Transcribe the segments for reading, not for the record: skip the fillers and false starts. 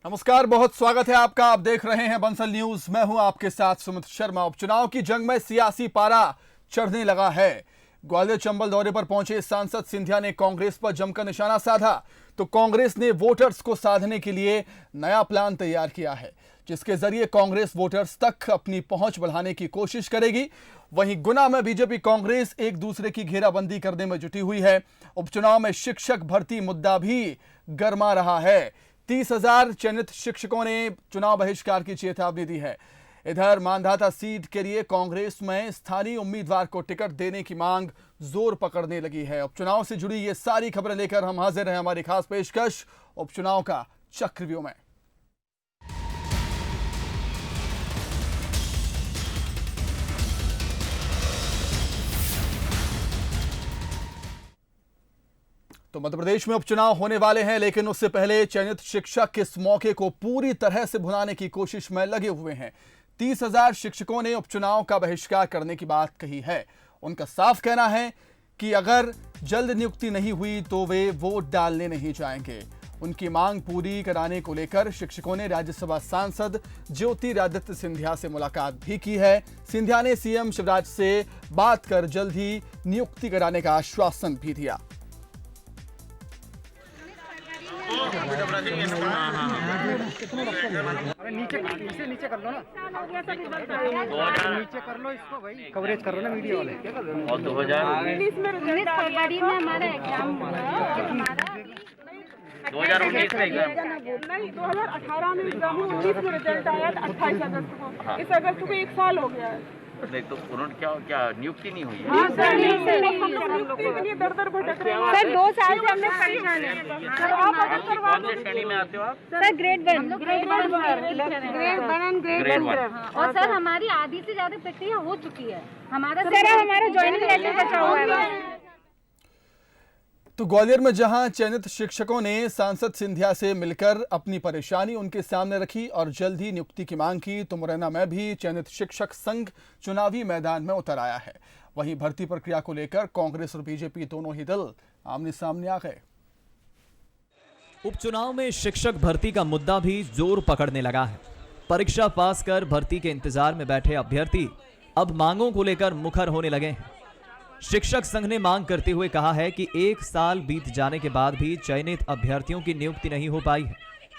नमस्कार, बहुत स्वागत है आपका। आप देख रहे हैं बंसल न्यूज। मैं हूं आपके साथ सुमित शर्मा। उपचुनाव की जंग में सियासी पारा चढ़ने लगा है। ग्वालियर चंबल दौरे पर पहुंचे सांसद सिंधिया ने कांग्रेस पर जमकर निशाना साधा, तो कांग्रेस ने वोटर्स को साधने के लिए नया प्लान तैयार किया है, जिसके जरिए कांग्रेस वोटर्स तक अपनी पहुंच बढ़ाने की कोशिश करेगी। वहीं गुना में बीजेपी कांग्रेस एक दूसरे की घेराबंदी करने में जुटी हुई है। उपचुनाव में शिक्षक भर्ती मुद्दा भी गर्मा रहा है। 30,000 चयनित शिक्षकों ने चुनाव बहिष्कार की चेतावनी दी है। इधर मांधाता सीट के लिए कांग्रेस में स्थानीय उम्मीदवार को टिकट देने की मांग जोर पकड़ने लगी है। उपचुनाव से जुड़ी ये सारी खबरें लेकर हम हाजिर हैं हमारी खास पेशकश उपचुनाव का चक्रव्यूह में। तो मध्य प्रदेश में उपचुनाव होने वाले हैं, लेकिन उससे पहले चयनित शिक्षक इस मौके को पूरी तरह से भुनाने की कोशिश में लगे हुए हैं। 30,000 शिक्षकों ने उपचुनाव का बहिष्कार करने की बात कही है। उनका साफ कहना है कि अगर जल्द नियुक्ति नहीं हुई तो वे वोट डालने नहीं जाएंगे। उनकी मांग पूरी कराने को लेकर शिक्षकों ने राज्यसभा सांसद ज्योतिरादित्य सिंधिया से मुलाकात भी की है। सिंधिया ने सीएम शिवराज से बात कर जल्द ही नियुक्ति कराने का आश्वासन भी दिया। नीचे कर लो ना, नीचे कर लो इसको भाई, कवरेज कर लो ना मीडिया वाले। और 2019 फरवरी में हमारा एग्जाम हुआ। 2019 में एग्जाम नहीं, 2018 में एग्जाम हुआ, 19 में रिजल्ट आया 28 अगस्त को। इस अगस्त को 1 साल हो गया है। नहीं तो उन्होंने क्या नियुक्ति नहीं हुई है? हाँ सर, नियुक्ति के लिए दर भटक रहे हैं सर। 2 साल से हमने परेशान है। कौन से श्रेणी में आते हो आप? सर ग्रेड 1 ग्रेड 1 और सर हमारी आधी से ज्यादा प्रक्रिया हो चुकी है। हमारा ज्वाइनिंग लेटर बचा हुआ है। तो ग्वालियर में जहां चयनित शिक्षकों ने सांसद सिंधिया से मिलकर अपनी परेशानी उनके सामने रखी और जल्द ही नियुक्ति की मांग की, तो मुरैना में भी चयनित शिक्षक संघ चुनावी मैदान में उतर आया है। वहीं भर्ती प्रक्रिया को लेकर कांग्रेस और बीजेपी दोनों ही दल आमने सामने आ गए। उपचुनाव में शिक्षक भर्ती का मुद्दा भी जोर पकड़ने लगा है। परीक्षा पास कर भर्ती के इंतजार में बैठे अभ्यर्थी अब मांगों को लेकर मुखर होने लगे हैं। शिक्षक संघ ने मांग करते हुए कहा है कि 1 साल बीत जाने के बाद भी चयनित अभ्यर्थियों की नियुक्ति नहीं हो पाई है,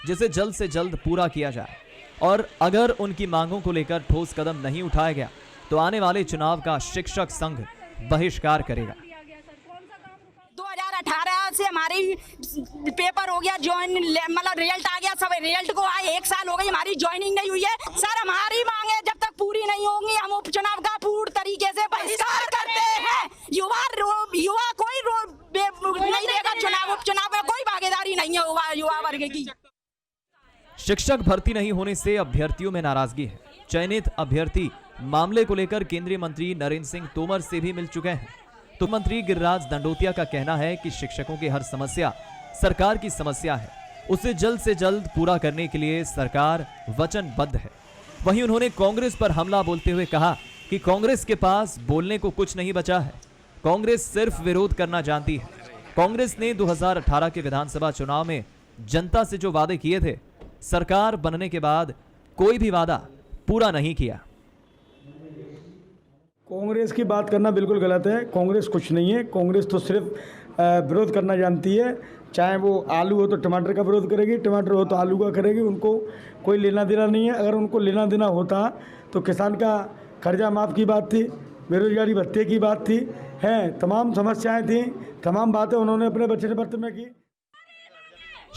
जिसे जल्द से जल्द पूरा किया जाए और अगर उनकी मांगों को लेकर ठोस कदम नहीं उठाया गया तो आने वाले चुनाव का शिक्षक संघ बहिष्कार करेगा। 2018 से हमारी पेपर हो गया, मतलब रिजल्ट आ गया, सब रिजल्ट को आए 1 साल हो गई, हमारी ज्वाइनिंग नहीं हुई है। सर हमारी मांगे जब तक पूरी नहीं होंगी हम उपचुनाव का पूर्ण तरीके से बहिष्कार करते हैं। युवा कोई नहीं रहेगा चुनाव, उपचुनाव में कोई भागीदारी नहीं है युवा वर्ग की। शिक्षक भर्ती नहीं होने से अभ्यर्थियों में नाराजगी है। चयनित अभ्यर्थी मामले को लेकर केंद्रीय मंत्री नरेंद्र सिंह तोमर से भी मिल चुके हैं। तो मंत्री गिरिराज दंडोतिया का कहना है कि शिक्षकों की हर समस्या सरकार की समस्या है, उसे जल्द से जल्द पूरा करने के लिए सरकार वचनबद्ध है। वहीं उन्होंने कांग्रेस पर हमला बोलते हुए कहा कि कांग्रेस के पास बोलने को कुछ नहीं बचा है, कांग्रेस सिर्फ विरोध करना जानती है। कांग्रेस ने 2018 के विधानसभा चुनाव में जनता से जो वादे किए थे, सरकार बनने के बाद कोई भी वादा पूरा नहीं किया। कांग्रेस की बात करना बिल्कुल गलत है। कांग्रेस कुछ नहीं है। कांग्रेस तो सिर्फ विरोध करना जानती है। चाहे वो आलू हो तो टमाटर का विरोध करेगी, टमाटर हो तो आलू का करेगी। उनको कोई लेना देना नहीं है। अगर उनको लेना देना होता तो किसान का कर्जा माफ़ की बात थी, बेरोजगारी भत्ते की बात थी, हैं तमाम समस्याएं थी, तमाम बातें उन्होंने अपने बजट पत्र में की।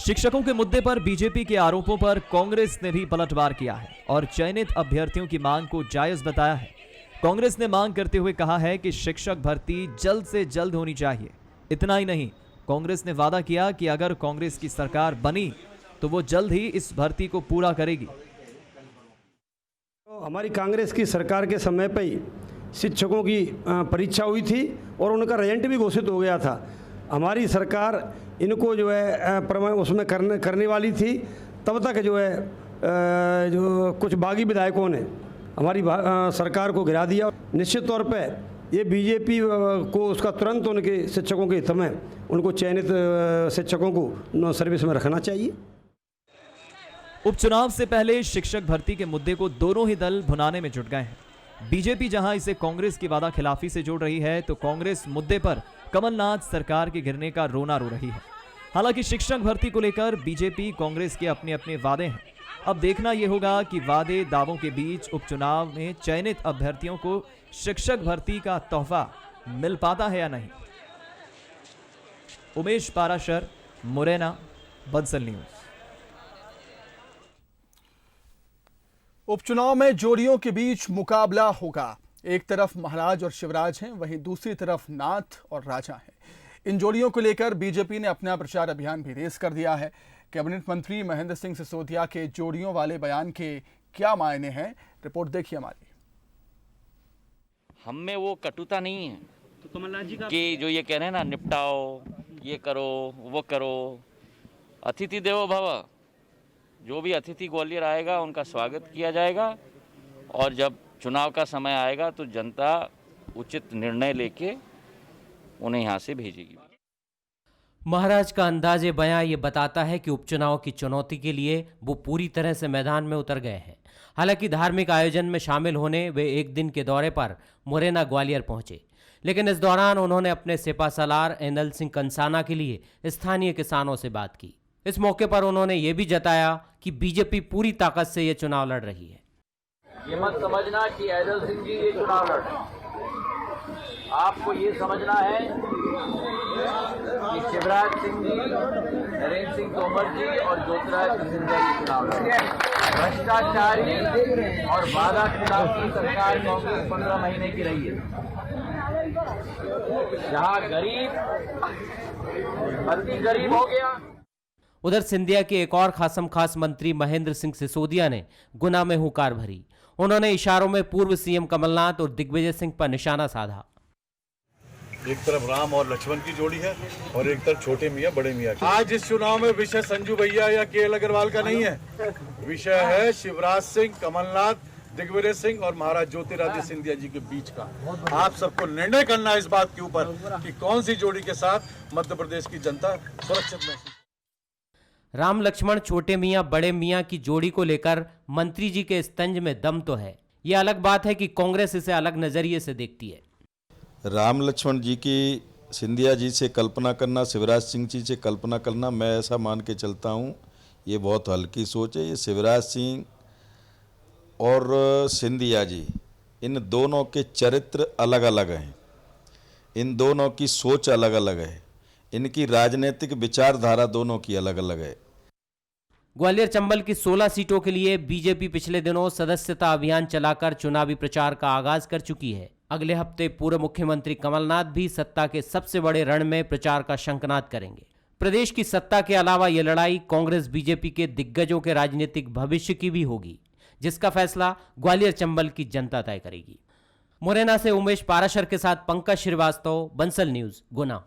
शिक्षकों के मुद्दे पर बीजेपी के आरोपों पर कांग्रेस ने भी पलटवार किया है और चयनित अभ्यर्थियों की मांग को जायज बताया है। कांग्रेस ने मांग करते हुए कहा है कि शिक्षक भर्ती जल्द से जल्द होनी चाहिए। इतना ही नहीं, कांग्रेस ने वादा किया कि अगर कांग्रेस की सरकार बनी तो वो जल्द ही इस भर्ती को पूरा करेगी। तो हमारी कांग्रेस की सरकार के समय पर ही शिक्षकों की परीक्षा हुई थी और उनका रिजल्ट भी घोषित हो गया था। हमारी सरकार इनको जो है उसमें करने वाली थी। तब तक जो है जो कुछ बागी विधायकों ने हमारी सरकार को गिरा दिया। निश्चित तौर पे ये बीजेपी को उसका तुरंत उनके शिक्षकों के हित में उनको चयनित शिक्षकों को सर्विस में रखना चाहिए। उपचुनाव से पहले शिक्षक भर्ती के मुद्दे को दोनों ही दल भुनाने में जुट गए हैं। बीजेपी जहां इसे कांग्रेस की वादा खिलाफी से जोड़ रही है, तो कांग्रेस मुद्दे पर कमलनाथ सरकार के गिरने का रोना रो रही है। हालांकि शिक्षक भर्ती को लेकर बीजेपी कांग्रेस के अपने अपने वादे हैं। अब देखना यह होगा कि वादे दावों के बीच उपचुनाव में चयनित अभ्यर्थियों को शिक्षक भर्ती का तोहफा मिल पाता है या नहीं। उमेश पाराशर, मुरैना, बंसल न्यूज। उपचुनाव में जोड़ियों के बीच मुकाबला होगा। एक तरफ महाराज और शिवराज हैं, वहीं दूसरी तरफ नाथ और राजा हैं। इन जोड़ियों को लेकर बीजेपी ने अपना प्रचार अभियान भी तेज कर दिया है। कैबिनेट मंत्री महेंद्र सिंह सिसोदिया के जोड़ियों वाले बयान के क्या मायने हैं, रिपोर्ट देखिए हमारी। हम में वो कटुता नहीं है तो कमलनाथ जी का कि जो ये कह रहे हैं ना, निपटाओ, ये करो, वो करो। अतिथि देवो भव, जो भी अतिथि ग्वालियर आएगा उनका स्वागत किया जाएगा, और जब चुनाव का समय आएगा तो जनता उचित निर्णय लेके उन्हें यहाँ से भेजेगी। महाराज का अंदाजे बयां ये बताता है कि उपचुनाव की चुनौती के लिए वो पूरी तरह से मैदान में उतर गए हैं। हालांकि धार्मिक आयोजन में शामिल होने वे एक दिन के दौरे पर मुरैना ग्वालियर पहुंचे, लेकिन इस दौरान उन्होंने अपने सिपासलार एनएल सिंह कंसाना के लिए स्थानीय किसानों से बात की। इस मौके पर उन्होंने ये भी जताया कि बीजेपी पूरी ताकत से ये चुनाव लड़ रही है। ये मत समझना कि एनएल सिंह जी ये चुनाव लड़ रहे हैं। आपको ये समझना है कि शिवराज सिंह जी, नरेंद्र सिंह तोमर जी और ज्योतिरादित्य सिंधिया जी चुनाव लड़ रहे हैं। भ्रष्टाचारी और वादा खिलाफी सरकार कांग्रेस 15 महीने की रही है। जहां गरीब अति गरीब हो गया। उधर सिंधिया के एक और खासम खास मंत्री महेंद्र सिंह सिसोदिया ने गुना में हुंकार भरी। उन्होंने इशारों में पूर्व सीएम कमलनाथ और दिग्विजय सिंह पर निशाना साधा। एक तरफ राम और लक्ष्मण की जोड़ी है और एक तरफ छोटे मियाँ बड़े मियाँ की। आज इस चुनाव में विषय संजू भैया या केएल अग्रवाल का नहीं है, विषय है शिवराज सिंह, कमलनाथ, दिग्विजय सिंह और महाराज ज्योतिरादित्य सिंधिया जी के बीच का। आप सबको निर्णय करना है इस बात के ऊपर कि कौन सी जोड़ी के साथ मध्य प्रदेश की जनता सुरक्षित महसूस। राम लक्ष्मण छोटे मियाँ बड़े मियाँ की जोड़ी को लेकर मंत्री जी के स्तंज में दम तो है। ये अलग बात है कि कांग्रेस इसे अलग नजरिए से देखती है। राम लक्ष्मण जी की सिंधिया जी से कल्पना करना, शिवराज सिंह जी से कल्पना करना, मैं ऐसा मान के चलता हूँ ये बहुत हल्की सोच है। ये शिवराज सिंह और सिंधिया जी, इन दोनों के चरित्र अलग अलग हैं, इन दोनों की सोच अलग अलग है, इनकी राजनीतिक विचारधारा दोनों की अलग अलग है। ग्वालियर चंबल की 16 सीटों के लिए बीजेपी पिछले दिनों सदस्यता अभियान चलाकर चुनावी प्रचार का आगाज कर चुकी है। अगले हफ्ते पूर्व मुख्यमंत्री कमलनाथ भी सत्ता के सबसे बड़े रण में प्रचार का शंखनाद करेंगे। प्रदेश की सत्ता के अलावा ये लड़ाई कांग्रेस बीजेपी के दिग्गजों के राजनीतिक भविष्य की भी होगी, जिसका फैसला ग्वालियर चंबल की जनता तय करेगी। मुरैना से उमेश पाराशर के साथ पंकज श्रीवास्तव, बंसल न्यूज, गुना।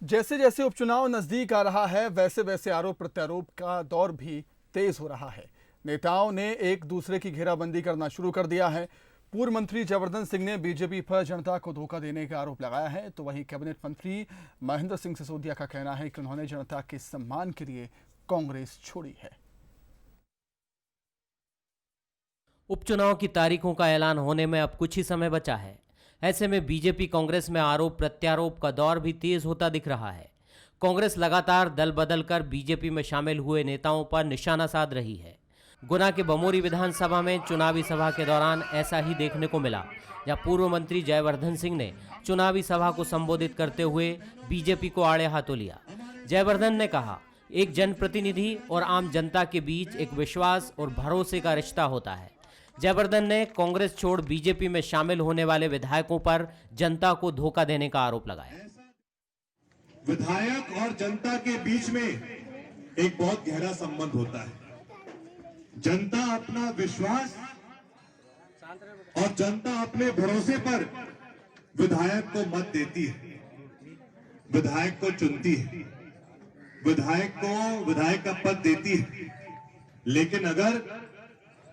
जैसे जैसे उपचुनाव नजदीक आ रहा है, वैसे वैसे आरोप प्रत्यारोप का दौर भी तेज हो रहा है। नेताओं ने एक दूसरे की घेराबंदी करना शुरू कर दिया है। पूर्व मंत्री जयवर्धन सिंह ने बीजेपी पर जनता को धोखा देने का आरोप लगाया है, तो वहीं कैबिनेट मंत्री महेंद्र सिंह सिसोदिया का कहना है कि उन्होंने जनता के सम्मान के लिए कांग्रेस छोड़ी है। उपचुनाव की तारीखों का ऐलान होने में अब कुछ ही समय बचा है। ऐसे में बीजेपी कांग्रेस में आरोप प्रत्यारोप का दौर भी तेज होता दिख रहा है। कांग्रेस लगातार दल बदल कर बीजेपी में शामिल हुए नेताओं पर निशाना साध रही है। गुना के बमोरी विधानसभा में चुनावी सभा के दौरान ऐसा ही देखने को मिला, जहां पूर्व मंत्री जयवर्धन सिंह ने चुनावी सभा को संबोधित करते हुए बीजेपी को आड़े हाथों लिया। जयवर्धन ने कहा, एक जनप्रतिनिधि और आम जनता के बीच एक विश्वास और भरोसे का रिश्ता होता है। जयवर्धन ने कांग्रेस छोड़ बीजेपी में शामिल होने वाले विधायकों पर जनता को धोखा देने का आरोप लगाया। विधायक और जनता के बीच में एक बहुत गहरा संबंध होता है। जनता अपना विश्वास और जनता अपने भरोसे पर विधायक को मत देती है, विधायक को चुनती है, विधायक को विधायक का पद देती है। लेकिन अगर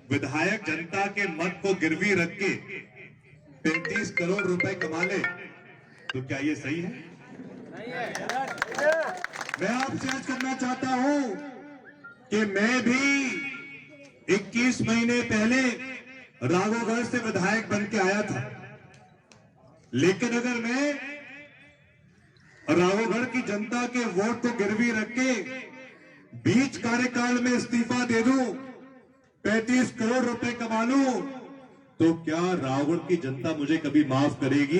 विधायक जनता के मत को गिरवी रख के 35 करोड़ रुपए कमा ले तो क्या ये सही है? मैं आपसे अर्ज करना चाहता हूं कि मैं भी 21 महीने पहले राघवगढ़ से विधायक बन के आया था, लेकिन अगर मैं राघवगढ़ की जनता के वोट को गिरवी रख के बीच कार्यकाल में इस्तीफा दे दूं, 35 करोड़ रुपए कमा लूं, तो क्या राघवगढ़ की जनता मुझे कभी माफ करेगी?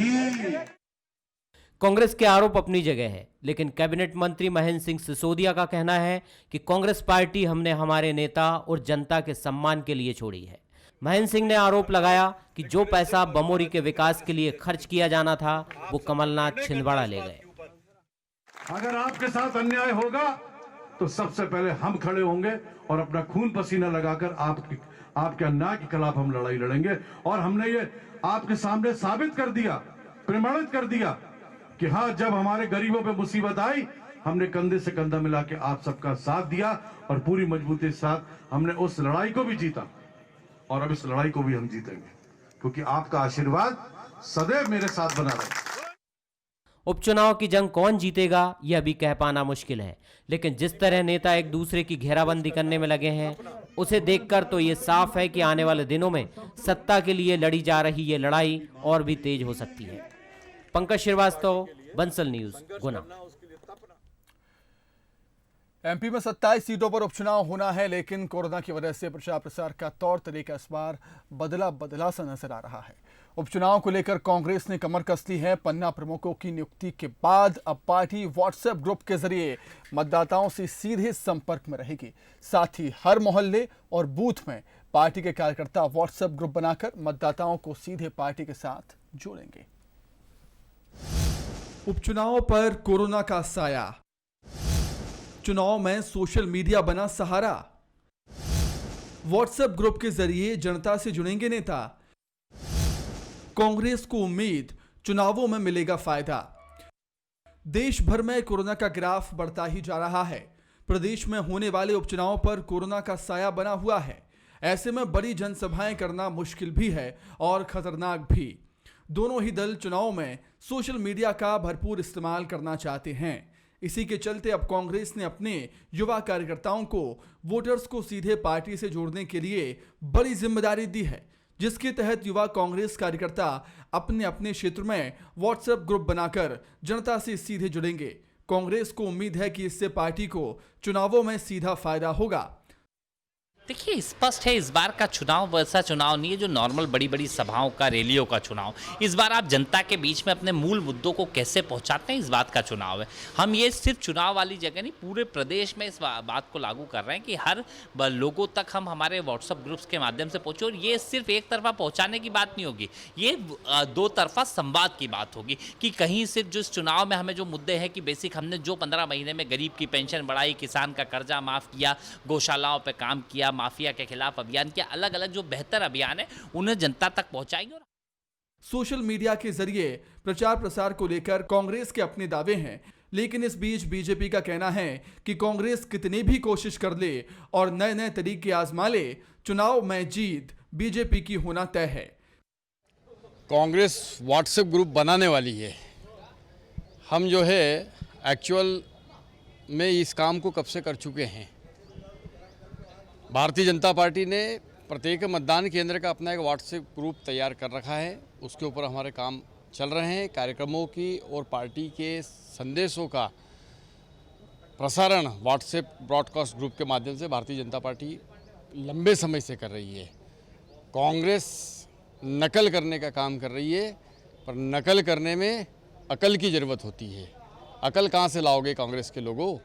कांग्रेस के आरोप अपनी जगह है, लेकिन कैबिनेट मंत्री महेंद्र सिंह सिसोदिया का कहना है कि कांग्रेस पार्टी हमने हमारे नेता और जनता के सम्मान के लिए छोड़ी है। महेंद्र सिंह ने आरोप लगाया कि जो पैसा बमोरी के विकास के लिए खर्च किया जाना था वो कमलनाथ छिंदवाड़ा ले गए। अगर आपके साथ अन्याय होगा तो सबसे पहले हम खड़े होंगे और अपना खून पसीना लगाकर आपके अन्याय के खिलाफ हम लड़ाई लड़ेंगे। और हमने ये आपके सामने साबित कर दिया, प्रमाणित कर दिया कि हाँ, जब हमारे गरीबों पे मुसीबत आई हमने कंधे से कंधा मिला के आप सबका साथ दिया और पूरी मजबूती के साथ हमने उस लड़ाई को भी जीता और अब इस लड़ाई को भी हम जीतेंगे, क्योंकि आपका आशीर्वाद सदैव मेरे साथ बना रहे। उपचुनाव की जंग कौन जीतेगा यह भी कह पाना मुश्किल है, लेकिन जिस तरह नेता एक दूसरे की घेराबंदी करने में लगे हैं उसे देखकर तो ये साफ है कि आने वाले दिनों में सत्ता के लिए लड़ी जा रही ये लड़ाई और भी तेज हो सकती है। पंकज श्रीवास्तव, बंसल न्यूज, गुना। एमपी में 27 सीटों पर उपचुनाव होना है, लेकिन कोरोना की वजह से प्रचार प्रसार का तौर तरीका इस बार बदला सा नजर आ रहा है। उपचुनाव को लेकर कांग्रेस ने कमर कस ली है। पन्ना प्रमुखों की नियुक्ति के बाद अब पार्टी व्हाट्सएप ग्रुप के जरिए मतदाताओं से सीधे संपर्क में रहेगी। साथ ही हर मोहल्ले और बूथ में पार्टी के कार्यकर्ता व्हाट्सएप ग्रुप बनाकर मतदाताओं को सीधे पार्टी के साथ जोड़ेंगे। उपचुनाव पर कोरोना का साया, चुनाव में सोशल मीडिया बना सहारा। व्हाट्सएप ग्रुप के जरिए जनता से जुड़ेंगे नेता। कांग्रेस को उम्मीद चुनावों में मिलेगा फायदा। देश भर में कोरोना का ग्राफ बढ़ता ही जा रहा है। प्रदेश में होने वाले उपचुनाव पर कोरोना का साया बना हुआ है। ऐसे में बड़ी जनसभाएं करना मुश्किल भी है और खतरनाक भी। दोनों ही दल चुनाव में सोशल मीडिया का भरपूर इस्तेमाल करना चाहते हैं। इसी के चलते अब कांग्रेस ने अपने युवा कार्यकर्ताओं को वोटर्स को सीधे पार्टी से जोड़ने के लिए बड़ी जिम्मेदारी दी है, जिसके तहत युवा कांग्रेस कार्यकर्ता अपने अपने क्षेत्र में व्हाट्सएप ग्रुप बनाकर जनता से सीधे जुड़ेंगे। कांग्रेस को उम्मीद है कि इससे पार्टी को चुनावों में सीधा फायदा होगा। देखिए, स्पष्ट है इस बार का चुनाव वैसा चुनाव नहीं है जो नॉर्मल बड़ी बड़ी सभाओं का, रैलियों का चुनाव। इस बार आप जनता के बीच में अपने मूल मुद्दों को कैसे पहुंचाते हैं, इस बात का चुनाव है। हम ये सिर्फ चुनाव वाली जगह नहीं, पूरे प्रदेश में इस बात को लागू कर रहे हैं कि हर लोगों तक हम हमारे व्हाट्सएप ग्रुप्स के माध्यम से पहुँचे। और ये सिर्फ एक तरफा पहुँचाने की बात नहीं होगी, ये दो तरफा संवाद की बात होगी कि कहीं सिर्फ जो चुनाव में हमें जो मुद्दे हैं कि बेसिक हमने जो 15 महीने में गरीब की पेंशन बढ़ाई, किसान का कर्जा माफ़ किया, गौशालाओं पर काम किया, माफिया के खिलाफ अभियान के अलग अलग जो बेहतर अभियान है उन्हें जनता तक पहुंचाएंगे। सोशल मीडिया के जरिए प्रचार प्रसार को लेकर कांग्रेस के अपने दावे हैं, लेकिन इस बीच बीजेपी का कहना है कि कांग्रेस कितनी भी कोशिश कर ले और नए नए तरीके आजमा ले, चुनाव में जीत बीजेपी की होना तय है। कांग्रेस व्हाट्सएप ग्रुप बनाने वाली है। हम जो है एक्चुअल में इस काम को कब से कर चुके हैं। भारतीय जनता पार्टी ने प्रत्येक मतदान केंद्र का अपना एक व्हाट्सएप ग्रुप तैयार कर रखा है। उसके ऊपर हमारे काम चल रहे हैं। कार्यक्रमों की और पार्टी के संदेशों का प्रसारण व्हाट्सएप ब्रॉडकास्ट ग्रुप के माध्यम से भारतीय जनता पार्टी लंबे समय से कर रही है। कांग्रेस नकल करने का काम कर रही है, पर नकल करने में अकल की ज़रूरत होती है। अकल कहाँ से लाओगे कांग्रेस के लोगों?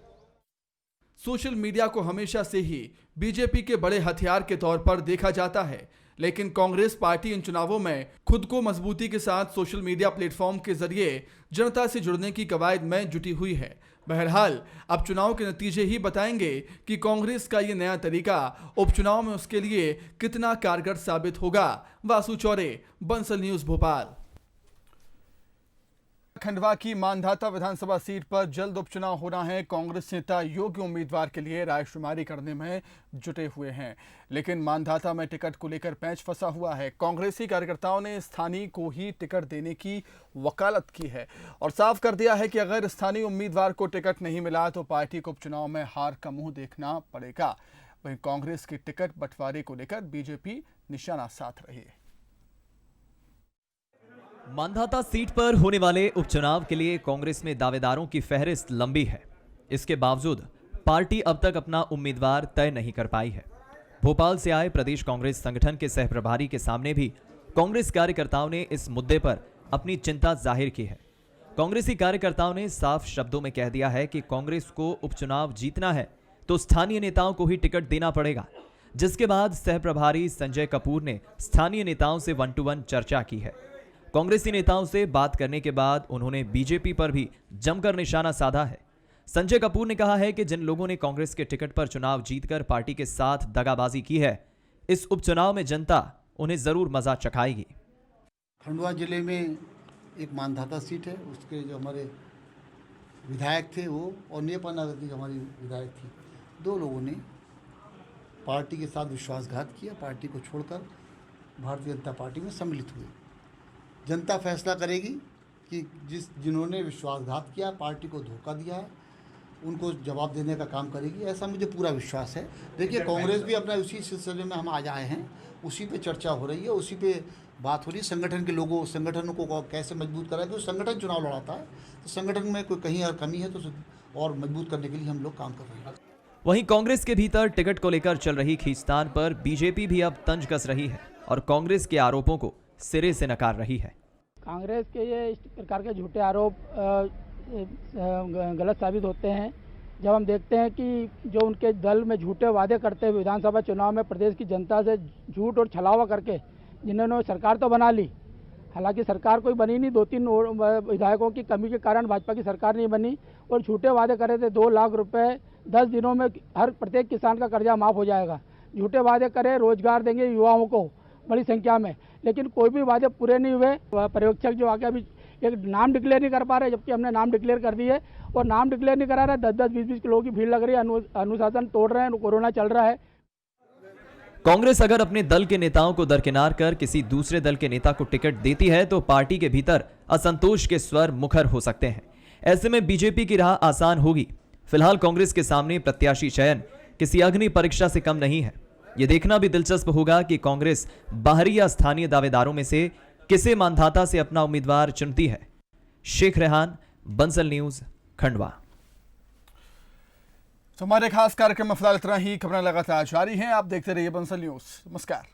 सोशल मीडिया को हमेशा से ही बीजेपी के बड़े हथियार के तौर पर देखा जाता है, लेकिन कांग्रेस पार्टी इन चुनावों में खुद को मजबूती के साथ सोशल मीडिया प्लेटफॉर्म के जरिए जनता से जुड़ने की कवायद में जुटी हुई है। बहरहाल अब चुनाव के नतीजे ही बताएंगे कि कांग्रेस का ये नया तरीका उपचुनाव में उसके लिए कितना कारगर साबित होगा। वासु चौरे, बंसल न्यूज, भोपाल। खंडवा की मानधाता विधानसभा सीट पर जल्द उपचुनाव होना है। कांग्रेस नेता योग्य उम्मीदवार के लिए रायशुमारी करने में जुटे हुए हैं, लेकिन मानधाता में टिकट को लेकर पैंच फंसा हुआ है। कांग्रेसी कार्यकर्ताओं ने स्थानीय को ही टिकट देने की वकालत की है और साफ कर दिया है कि अगर स्थानीय उम्मीदवार को टिकट नहीं मिला तो पार्टी को उपचुनाव में हार का मुंह देखना पड़ेगा। वहीं कांग्रेस की टिकट बंटवारे को लेकर बीजेपी निशाना साध रही है। मानधाता सीट पर होने वाले उपचुनाव के लिए कांग्रेस में दावेदारों की फहरिस्त लंबी है। इसके बावजूद पार्टी अब तक अपना उम्मीदवार तय नहीं कर पाई है। भोपाल से आए प्रदेश कांग्रेस संगठन के सह प्रभारी के सामने भी कांग्रेस कार्यकर्ताओं ने इस मुद्दे पर अपनी चिंता जाहिर की है। कांग्रेसी कार्यकर्ताओं ने साफ शब्दों में कह दिया है कि कांग्रेस को उपचुनाव जीतना है तो स्थानीय नेताओं को ही टिकट देना पड़ेगा, जिसके बाद सह प्रभारी संजय कपूर ने स्थानीय नेताओं से 1-to-1 चर्चा की है। कांग्रेसी नेताओं से बात करने के बाद उन्होंने बीजेपी पर भी जमकर निशाना साधा है। संजय कपूर ने कहा है कि जिन लोगों ने कांग्रेस के टिकट पर चुनाव जीतकर पार्टी के साथ दगाबाजी की है, इस उपचुनाव में जनता उन्हें जरूर मजा चखाएगी। खंडवा जिले में एक मानधाता सीट है, उसके जो हमारे विधायक थे वो और नेपाल नगर की हमारी विधायक थी, दो लोगों ने पार्टी के साथ विश्वासघात किया, पार्टी को छोड़कर भारतीय जनता पार्टी में सम्मिलित हुए। जनता फैसला करेगी कि जिन्होंने विश्वासघात किया, पार्टी को धोखा दिया है, उनको जवाब देने का काम करेगी, ऐसा मुझे पूरा विश्वास है। देखिए कांग्रेस भी अपना उसी सिलसिले में हम आज आए हैं, उसी पे चर्चा हो रही है, उसी पे बात हो रही है। संगठन के लोगों संगठनों को कैसे मजबूत करा, क्योंकि संगठन चुनाव लड़ाता है तो संगठन में कोई कहीं और कमी है तो और मजबूत करने के लिए हम लोग काम कर रहे हैं। वहीं कांग्रेस के भीतर टिकट को लेकर चल रही खींचतान पर बीजेपी भी अब तंज कस रही है और कांग्रेस के आरोपों को सिरे से नकार रही है। कांग्रेस के ये इस प्रकार के झूठे आरोप गलत साबित होते हैं जब हम देखते हैं कि जो उनके दल में झूठे वादे करते हुए विधानसभा चुनाव में प्रदेश की जनता से झूठ और छलावा करके जिन्होंने सरकार तो बना ली, हालांकि सरकार कोई बनी नहीं, 2-3 विधायकों की कमी के कारण भाजपा की सरकार नहीं बनी और झूठे वादे करे थे 2 लाख रुपए 10 दिनों में हर प्रत्येक किसान का कर्जा माफ़ हो जाएगा। झूठे वादे करे, रोजगार देंगे युवाओं को बड़ी संख्या में, लेकिन कोई भी वादे पूरे नहीं हुए। पर्यवेक्षक जो आके अभी एक नाम डिक्लेयर नहीं कर पा रहे, जबकि हमने नाम डिक्लेयर कर दिए और नाम डिक्लेयर नहीं करा रहे। 10-10, 20-20 किलो की भीड़ लग रही है, अनुशासन तोड़ रहे हैं, कोरोना चल रहा है। कांग्रेस अगर अपने दल के नेताओं को दरकिनार कर किसी दूसरे दल के नेता को टिकट देती है तो पार्टी के भीतर असंतोष के स्वर मुखर हो सकते हैं। ऐसे में बीजेपी की राह आसान होगी। फिलहाल कांग्रेस के सामने प्रत्याशी चयन किसी अग्नि परीक्षा से कम नहीं है। यह देखना भी दिलचस्प होगा कि कांग्रेस बाहरी या स्थानीय दावेदारों में से किसे मानधाता से अपना उम्मीदवार चुनती है। शेख रेहान, बंसल न्यूज, खंडवा। हमारे खास कार्यक्रम में फिलहाल इतना ही। खबरें लगातार जारी हैं, आप देखते रहिए बंसल न्यूज। नमस्कार।